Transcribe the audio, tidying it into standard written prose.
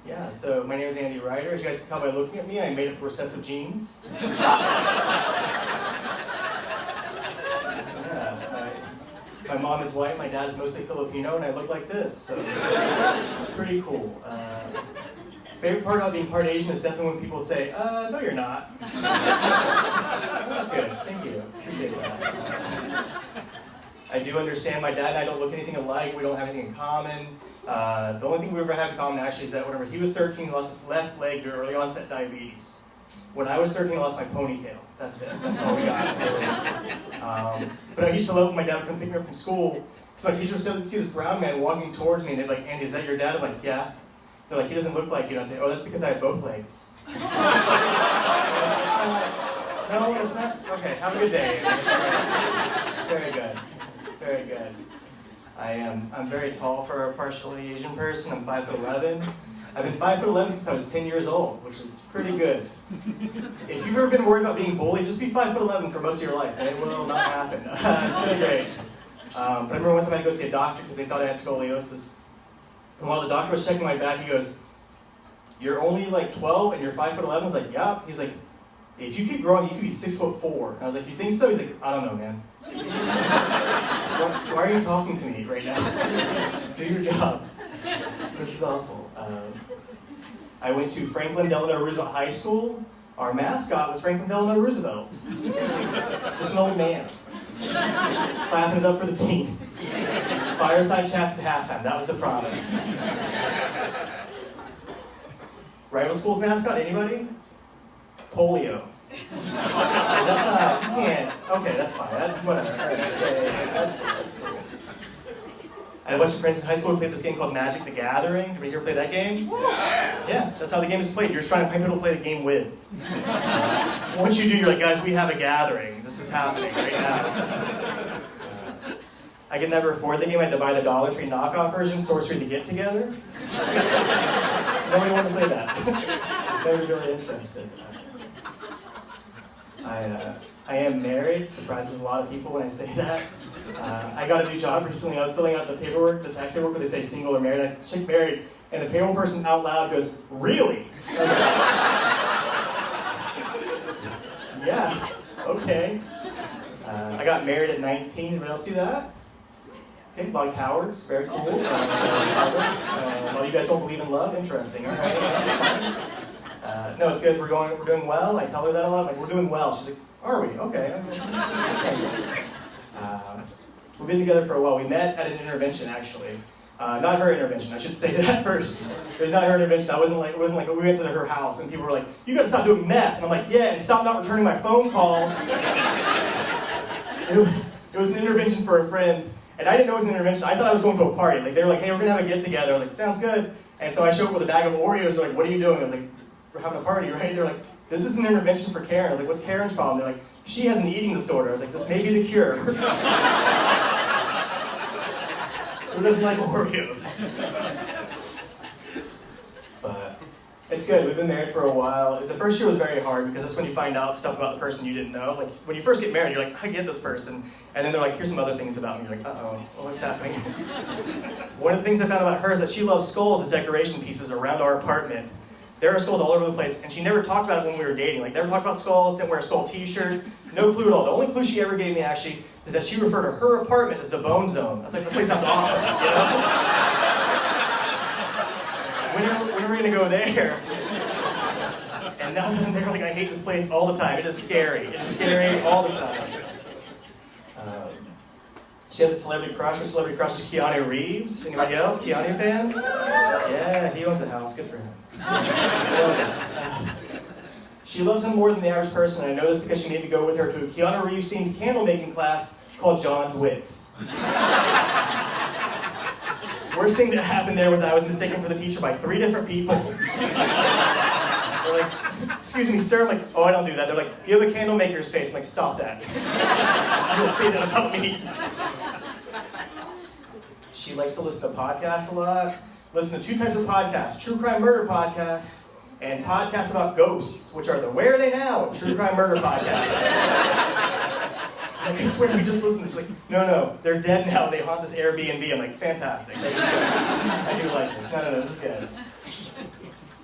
Yeah, so my name is Andy Ryder. As you guys can tell by looking at me, I made up for recessive genes. My mom is white, my dad is mostly Filipino, and I look like this, so pretty cool. Favorite part about being part Asian is definitely when people say, no you're not. That's good, thank you, appreciate that. I do understand my dad and I don't look anything alike, we don't have anything in common. The only thing we ever had in common actually is that whenever he was 13, he lost his left leg due to early onset diabetes. When I was 13, I lost my ponytail. That's it. That's all we got. But I used to love when my dad would come pick me up from school. So my teacher would see this brown man walking towards me, and they'd be like, Andy, is that your dad? I'm like, yeah. They're like, he doesn't look like you. And I'd say, oh, that's because I have both legs. No, it's not. Okay, have a good day. It's very good. It's very good. I'm very tall for a partially Asian person. I'm 5'11". I've been 5'11" since I was 10 years old, which is pretty good. If you've ever been worried about being bullied, just be 5'11" for most of your life, and it will not happen. It's really great. But I remember one time I had to go see a doctor because they thought I had scoliosis. And while the doctor was checking my back, he goes, "You're only like 12 and you're 5'11". I was like, "Yeah." He's like, "If you keep growing, you could be 6'4". And I was like, "You think so?" He's like, "I don't know, man." Why are you talking to me right now? Do your job. This is awful. I went to Franklin Delano Roosevelt High School. Our mascot was Franklin Delano Roosevelt. Just an old man. Clapping it up for the team. Fireside chats at halftime. That was the promise. Rival school's mascot, anybody? Polio. That's not, you can't. Okay, that's fine. Whatever. All right. That's cool. I had a bunch of friends in high school who played this game called Magic the Gathering. Did you ever play that game? Yeah, that's how the game is played. You're just trying to find people to play the game with. Once you do, you're like, guys, we have a gathering. This is happening right now. I could never afford the game. I had to buy the Dollar Tree knockoff version, Sorcery to Get Together. Nobody wanted to play that. Nobody really interested. I am married. Surprises a lot of people when I say that. I got a new job recently. I was filling out the paperwork, the tax paperwork, where they say single or married. I checked married, and the payroll person out loud goes, "Really?" Yeah, okay. I got married at 19. Anybody else do that? Okay, like Howard's, very cool. Well, you guys don't believe in love? Interesting, all right. No, it's good. We're doing well. I tell her that a lot. I'm like, we're doing well. She's like, are we? Okay. Nice. We've been together for a while. We met at an intervention, actually. Not her intervention. I should say that first. It was not her intervention. It wasn't like we went to her house and people were like, "You got to stop doing meth." And I'm like, "Yeah, and stop not returning my phone calls." It was an intervention for a friend, and I didn't know it was an intervention. I thought I was going to a party. Like they were like, "Hey, we're gonna have a get together." I was like, "Sounds good." And so I showed up with a bag of Oreos. They're like, "What are you doing?" I was like, "We're having a party, right?" They're like, "This is an intervention for Karen." I was like, "What's Karen's problem?" They're like, "She has an eating disorder." I was like, "This may be the cure." Who doesn't like Oreos? But it's good. We've been married for a while. The first year was very hard because that's when you find out stuff about the person you didn't know. Like when you first get married, you're like, I get this person. And then they're like, here's some other things about me. You're like, uh-oh, well, what's happening? One of the things I found about her is that she loves skulls as decoration pieces around our apartment. There are skulls all over the place, and she never talked about it when we were dating. Like, never talked about skulls, didn't wear a skull t-shirt, no clue at all. The only clue she ever gave me, actually, is that she referred to her apartment as the Bone Zone. I was like, the place sounds awesome, you know? When are we going to go there? And now they're like, I hate this place all the time. It is scary. It is scary all the time. She has a celebrity crush. Her celebrity crush is Keanu Reeves. Anybody else? Keanu fans? Yeah, he owns a house. Good for him. She loves him more than the average person, and I know this because she made me go with her to a Keanu Reeves-themed candle-making class called John's Wicks. Worst thing that happened there was I was mistaken for the teacher by 3 different people. They're like, "Excuse me, sir." I'm like, "Oh, I don't do that." They're like, "You have a candle maker's face." I'm like, "Stop that." You'll say that about me. She likes to listen to podcasts a lot. Listen to 2 types of podcasts: true crime murder podcasts and podcasts about ghosts, which are the Where Are They Now? True crime murder podcasts. Like, I swear we just listened to this. Like, no, they're dead now. They haunt this Airbnb. I'm like, fantastic. I do like this. No, this is good.